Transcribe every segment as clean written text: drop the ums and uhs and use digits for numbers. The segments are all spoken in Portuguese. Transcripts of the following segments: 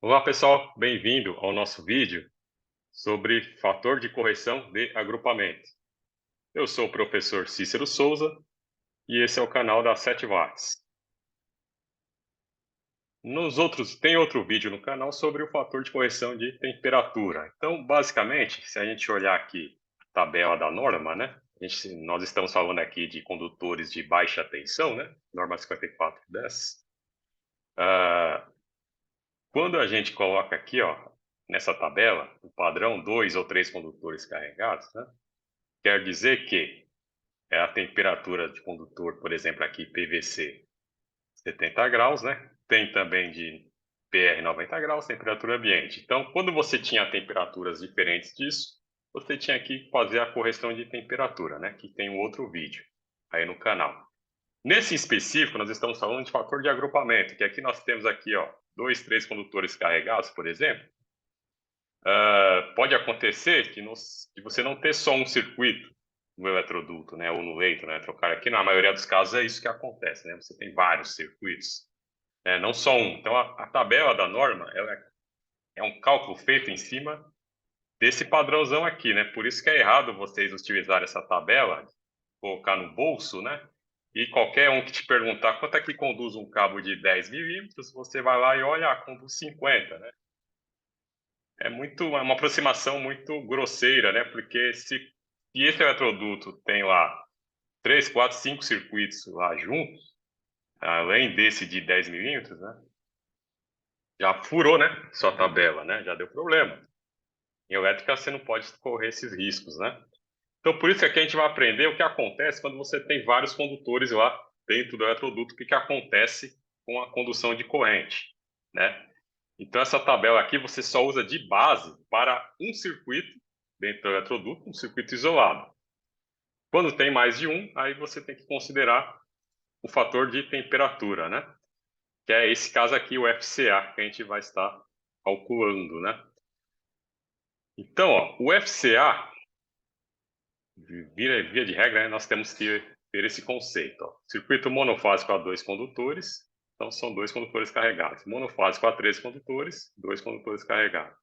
Olá pessoal, bem-vindo ao nosso vídeo sobre fator de correção de agrupamento. Eu sou o professor Cícero Souza e esse é o canal da 7 watts. Tem outro vídeo no canal sobre o fator de correção de temperatura. Então, basicamente, se a gente olhar aqui a tabela da norma, né? Nós estamos falando aqui de condutores de baixa tensão, né? Norma 5410. Quando a gente coloca aqui, ó, nessa tabela, o padrão 2 ou 3 condutores carregados, né? Quer dizer que é a temperatura de condutor, por exemplo, aqui PVC 70 graus, né? Tem também de PR 90 graus, temperatura ambiente. Então, quando você tinha temperaturas diferentes disso, você tinha que fazer a correção de temperatura, né? Que tem um outro vídeo aí no canal. Nesse específico, nós estamos falando de fator de agrupamento, que aqui nós temos aqui, ó, 2, 3 condutores carregados, por exemplo. Pode acontecer que você não ter só um circuito no eletroduto, né, ou no leito, né, trocar aqui, na maioria dos casos é isso que acontece, né, você tem vários circuitos, né, não só um. Então, a tabela da norma ela é um cálculo feito em cima desse padrãozão aqui, né, por isso que é errado vocês utilizarem essa tabela, colocar no bolso, né, e qualquer um que te perguntar quanto é que conduz um cabo de 10 milímetros, você vai lá e olha, conduz 50, né. É uma aproximação muito grosseira, né? Porque se esse eletroduto tem lá 3, 4, 5 circuitos lá juntos, além desse de 10 milímetros, né? Já furou, né? Sua tabela, né? Já deu problema. Em elétrica você não pode correr esses riscos, né? Então por isso é que a gente vai aprender o que acontece quando você tem vários condutores lá dentro do eletroduto, o que acontece com a condução de corrente, né? Então, essa tabela aqui você só usa de base para um circuito dentro do eletroduto, um circuito isolado. Quando tem mais de um, aí você tem que considerar o fator de temperatura, né? Que é esse caso aqui, o FCA, que a gente vai estar calculando, né? Então, ó, o FCA, via de regra, né, nós temos que ter esse conceito. Ó. Circuito monofásico a 2 condutores, então são 2 condutores carregados. Monofásico a 3 condutores, 2 condutores carregados.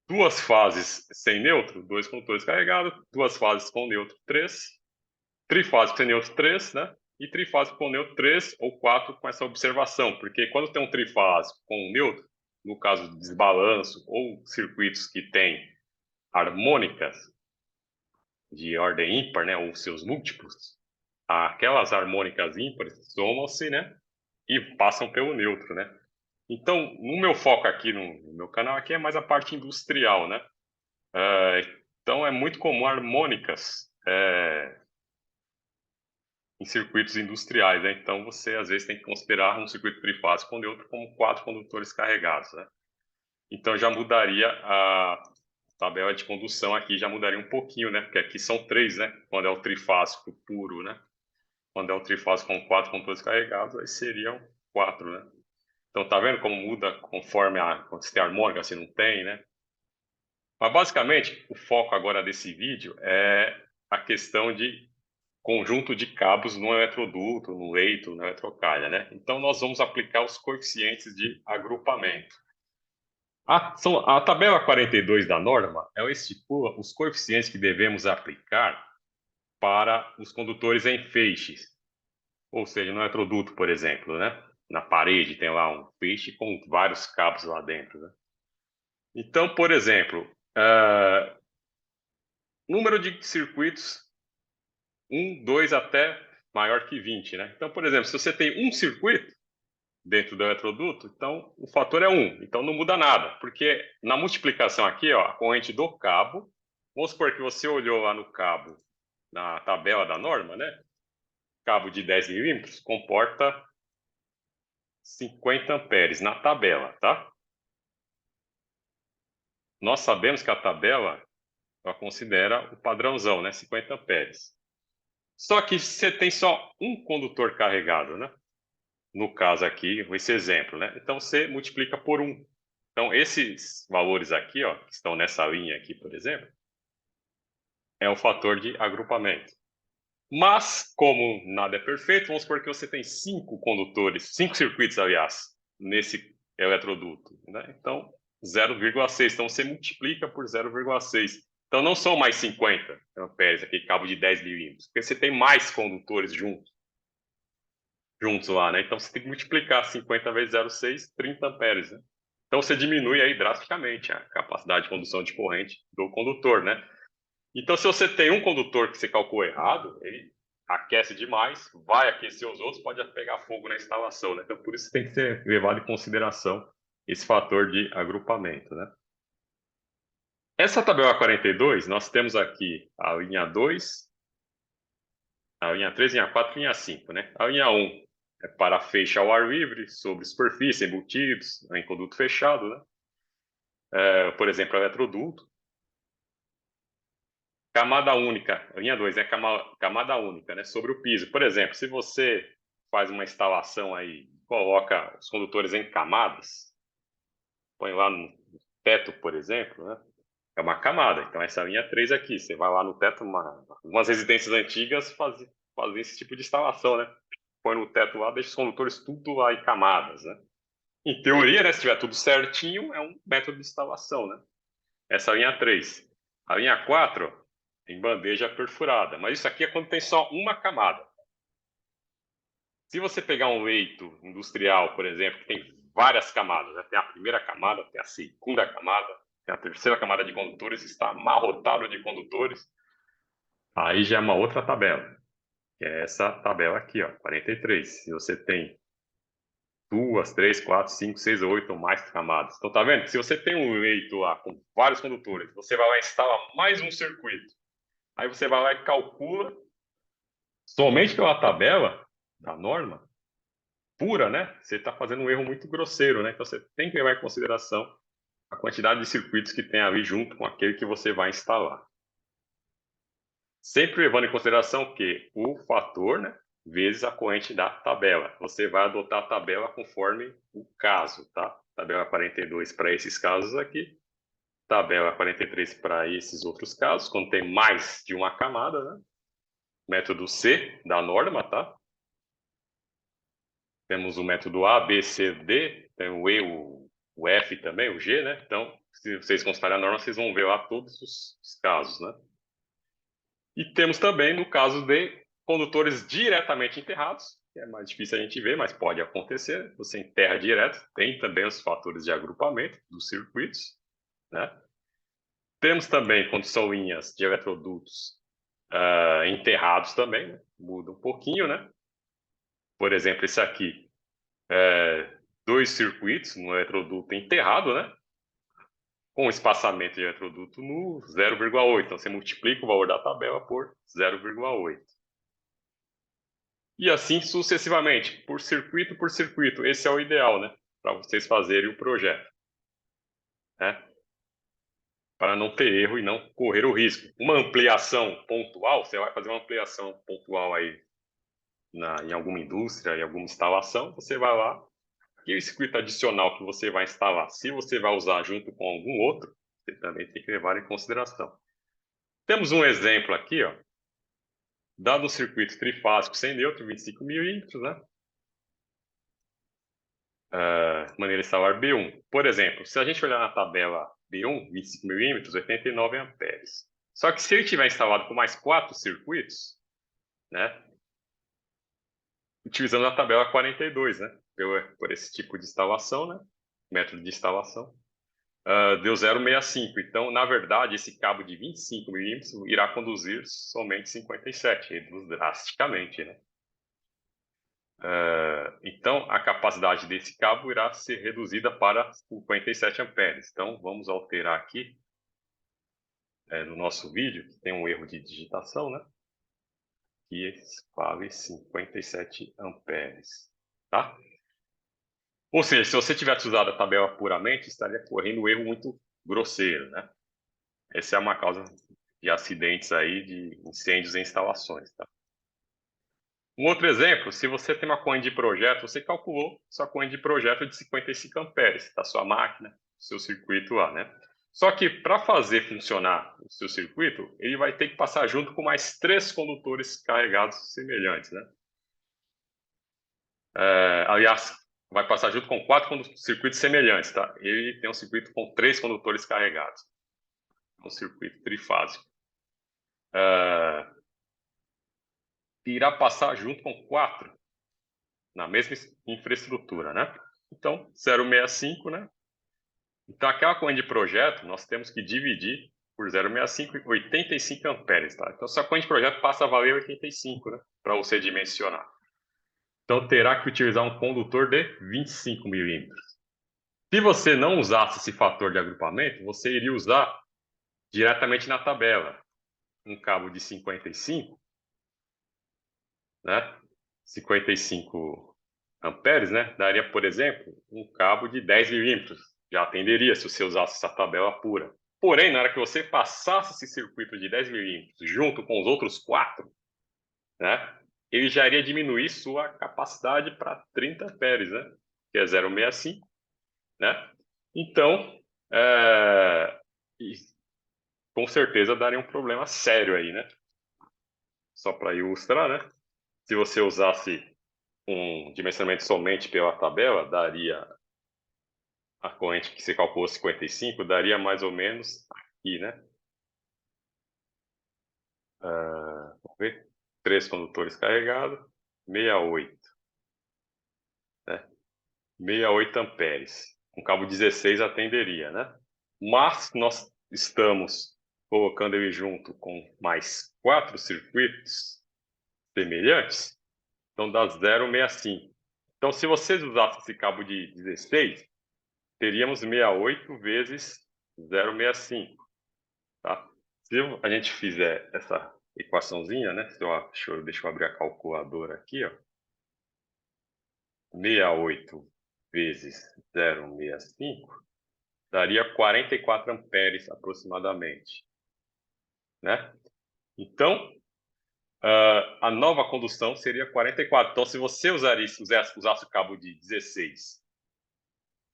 Duas fases sem neutro, 2 condutores carregados. Duas fases com neutro, 3. Trifásico sem neutro, 3, né? E trifásico com neutro, 3 ou 4 com essa observação. Porque quando tem um trifásico com neutro, no caso de desbalanço ou circuitos que têm harmônicas de ordem ímpar, né? Ou seus múltiplos, aquelas harmônicas ímpares somam-se, né? E passam pelo neutro, né? Então, no meu foco aqui no meu canal aqui é mais a parte industrial, né? Então, é muito comum harmônicas em circuitos industriais, né? Então, você, às vezes, tem que considerar um circuito trifásico com neutro como 4 condutores carregados, né? Então, já mudaria a tabela de condução aqui, já mudaria um pouquinho, né? Porque aqui são 3, né? Quando é o trifásico puro, né? Quando é o trifásico com 4 condutores carregados, aí seriam 4, né? Então, tá vendo como muda conforme quando você tem harmônica, se não tem, né? Mas, basicamente, o foco agora desse vídeo é a questão de conjunto de cabos no eletroduto, no leito, na eletrocalha, né? Então, nós vamos aplicar os coeficientes de agrupamento. A tabela 42 da norma, ela estipula os coeficientes que devemos aplicar para os condutores em feixes, ou seja, no eletroduto, por exemplo, né? Na parede tem lá um feixe com vários cabos lá dentro, né? Então, por exemplo, número de circuitos 1, 2 até maior que 20, né? Então, por exemplo, se você tem um circuito dentro do eletroduto, então o fator é 1, então não muda nada, porque na multiplicação aqui, ó, a corrente do cabo, vamos supor que você olhou lá no cabo, na tabela da norma, né? Cabo de 10 milímetros comporta 50 amperes na tabela, tá? Nós sabemos que a tabela ela considera o padrãozão, né? 50 amperes. Só que você tem só um condutor carregado, né? No caso aqui, esse exemplo, né? Então você multiplica por 1. Então esses valores aqui, ó, que estão nessa linha aqui, por exemplo, é o fator de agrupamento. Mas, como nada é perfeito, vamos supor que você tem 5 condutores, 5 circuitos, aliás, nesse eletroduto, né? Então, 0,6. Então, você multiplica por 0,6. Então, não são mais 50 amperes, aquele cabo de 10 milímetros, porque você tem mais condutores juntos lá, né? Então, você tem que multiplicar 50 vezes 0,6, 30 amperes, né? Então, você diminui aí drasticamente a capacidade de condução de corrente do condutor, né? Então, se você tem um condutor que você calculou errado, ele aquece demais, vai aquecer os outros, pode pegar fogo na instalação, né? Então, por isso tem que ser levado em consideração esse fator de agrupamento, né? Essa tabela 42, nós temos aqui a linha 2, a linha 3, linha 4 e linha 5, né? A linha 1 é para feixe ao ar livre, sobre superfície, embutidos, em conduto fechado, né? Por exemplo, eletroduto. Camada única, linha 2 é camada única, né? Sobre o piso. Por exemplo, se você faz uma instalação aí, coloca os condutores em camadas, põe lá no teto, por exemplo, né? É uma camada. Então, essa linha 3 aqui, você vai lá no teto, algumas residências antigas fazem esse tipo de instalação, né? Põe no teto lá, deixa os condutores tudo lá em camadas, né? Em teoria, né, se tiver tudo certinho, é um método de instalação, né? Essa linha 3. A linha 4, em bandeja perfurada. Mas isso aqui é quando tem só uma camada. Se você pegar um leito industrial, por exemplo, que tem várias camadas, né? Tem a primeira camada, tem a segunda camada, tem a terceira camada de condutores, está amarrotado de condutores, aí já é uma outra tabela, que é essa tabela aqui, ó, 43. Se você tem 2, 3, 4, 5, 6, 8 ou mais camadas. Então, tá vendo? Se você tem um leito lá com vários condutores, você vai lá e instala mais um circuito. Aí você vai lá e calcula, somente pela tabela da norma pura, né? Você está fazendo um erro muito grosseiro, né? Então, você tem que levar em consideração a quantidade de circuitos que tem ali junto com aquele que você vai instalar. Sempre levando em consideração que o fator, né, vezes a corrente da tabela. Você vai adotar a tabela conforme o caso, tá? Tabela 42 para esses casos aqui, tabela 43 para esses outros casos, quando tem mais de uma camada, né? Método C da norma, tá? Temos o método A, B, C, D, tem o E, o F também, o G, né? Então, se vocês consultarem a norma, vocês vão ver lá todos os casos, né? E temos também, no caso de condutores diretamente enterrados, que é mais difícil a gente ver, mas pode acontecer. Você enterra direto, tem também os fatores de agrupamento dos circuitos, né? Temos também, quando são linhas de eletrodutos enterrados também, né? Muda um pouquinho, né? Por exemplo, esse aqui, dois circuitos no eletroduto enterrado, né? Com espaçamento de eletroduto no 0,8. Então, você multiplica o valor da tabela por 0,8. E assim sucessivamente, por circuito. Esse é o ideal, né? Para vocês fazerem o projeto, né? Para não ter erro e não correr o risco. Uma ampliação pontual, você vai fazer uma ampliação pontual aí em alguma indústria, em alguma instalação, você vai lá, e o circuito adicional que você vai instalar, se você vai usar junto com algum outro, você também tem que levar em consideração. Temos um exemplo aqui, ó, dado um circuito trifásico sem neutro, 25 milímetros, né? Maneira de instalar B1. Por exemplo, se a gente olhar na tabela B1, 25 milímetros, 89 amperes. Só que se ele tiver instalado com mais 4 circuitos, né, utilizando a tabela 42, né, por esse tipo de instalação, né, método de instalação, deu 0,65. Então, na verdade, esse cabo de 25 milímetros irá conduzir somente 57, reduz drasticamente, né? Então, a capacidade desse cabo irá ser reduzida para 57 amperes. Então, vamos alterar aqui no nosso vídeo, que tem um erro de digitação, né? Que vale 57 amperes, tá? Ou seja, se você tivesse usado a tabela puramente, estaria correndo um erro muito grosseiro, né? Essa é uma causa de acidentes aí, de incêndios em instalações, tá? Um outro exemplo, se você tem uma corrente de projeto, você calculou sua corrente de projeto de 55 amperes, da sua máquina, seu circuito lá, né? Só que para fazer funcionar o seu circuito, ele vai ter que passar junto com mais 3 condutores carregados semelhantes, né? Aliás, vai passar junto com 4 circuitos semelhantes, tá? Ele tem um circuito com 3 condutores carregados. Um circuito trifásico. Irá passar junto com 4 na mesma infraestrutura, né? Então, 0,65, né? Então, aquela corrente de projeto, nós temos que dividir por 0,65 e 85 amperes, tá? Então, essa corrente de projeto passa a valer 85, né? Para você dimensionar. Então, terá que utilizar um condutor de 25 milímetros. Se você não usasse esse fator de agrupamento, você iria usar diretamente na tabela um cabo de 55, né? 55 amperes, né? Daria, por exemplo, um cabo de 10 milímetros. Já atenderia se você usasse essa tabela pura. Porém, na hora que você passasse esse circuito de 10 milímetros junto com os outros 4, né? Ele já iria diminuir sua capacidade para 30 amperes, né? Que é 0,65, né? Então, com certeza daria um problema sério aí, né? Só para ilustrar, né? Se você usasse um dimensionamento somente pela tabela, daria a corrente que você calculou 55, daria mais ou menos aqui, né? Vamos ver. 3 condutores carregados, 68. Né? 68 amperes. Um cabo 16 atenderia, né? Mas nós estamos colocando ele junto com mais 4 circuitos semelhantes, então dá 0,65. Então, se vocês usassem esse cabo de 16, teríamos 68 vezes 0,65, tá? Se a gente fizer essa equaçãozinha, né? Deixa eu abrir a calculadora aqui, ó. 68 vezes 0,65 daria 44 amperes aproximadamente, né? Então, a nova condução seria 44. Então, se você usasse o cabo de 16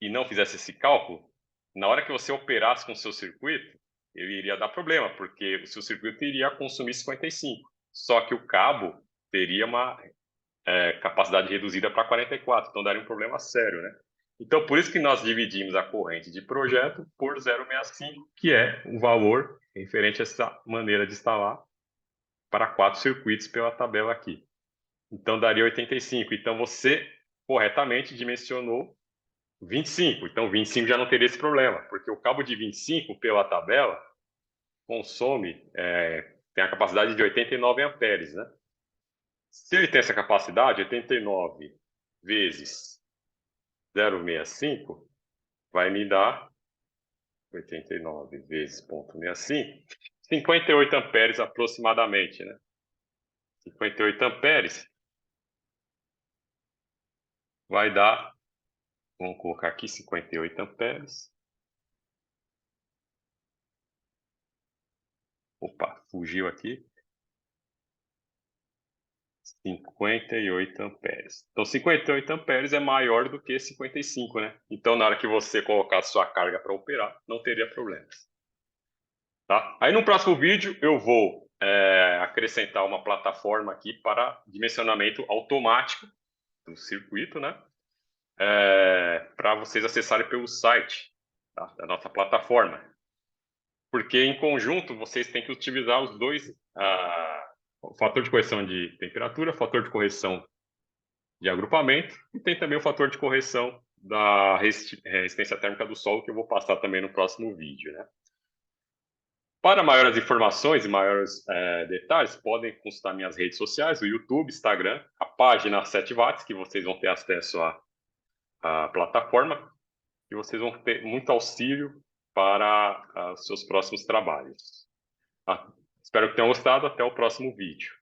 e não fizesse esse cálculo, na hora que você operasse com o seu circuito, ele iria dar problema, porque o seu circuito iria consumir 55. Só que o cabo teria uma capacidade reduzida para 44, então daria um problema sério, né? Então, por isso que nós dividimos a corrente de projeto por 0,65, que é o valor referente a essa maneira de instalar para 4 circuitos pela tabela aqui. Então, daria 85. Então, você corretamente dimensionou 25. Então, 25 já não teria esse problema, porque o cabo de 25 pela tabela consome, tem a capacidade de 89 amperes, né? Se ele tem essa capacidade, 89 vezes 0,65 vai me dar 89 vezes 0,65, 58 amperes aproximadamente, né? 58 amperes vai dar, vamos colocar aqui 58 amperes. Opa, fugiu aqui. 58 amperes. Então, 58 amperes é maior do que 55, né? Então, na hora que você colocar sua carga para operar, não teria problemas. Tá? Aí, no próximo vídeo, eu vou acrescentar uma plataforma aqui para dimensionamento automático do circuito, né? Para vocês acessarem pelo site, tá? Da nossa plataforma. Porque, em conjunto, vocês têm que utilizar os dois... o fator de correção de temperatura, fator de correção de agrupamento, e tem também o fator de correção da resistência térmica do solo, que eu vou passar também no próximo vídeo, né? Para maiores informações e maiores detalhes, podem consultar minhas redes sociais, o YouTube, Instagram, a página 7 watts, que vocês vão ter acesso à plataforma, e vocês vão ter muito auxílio para os seus próximos trabalhos. Espero que tenham gostado. Até o próximo vídeo.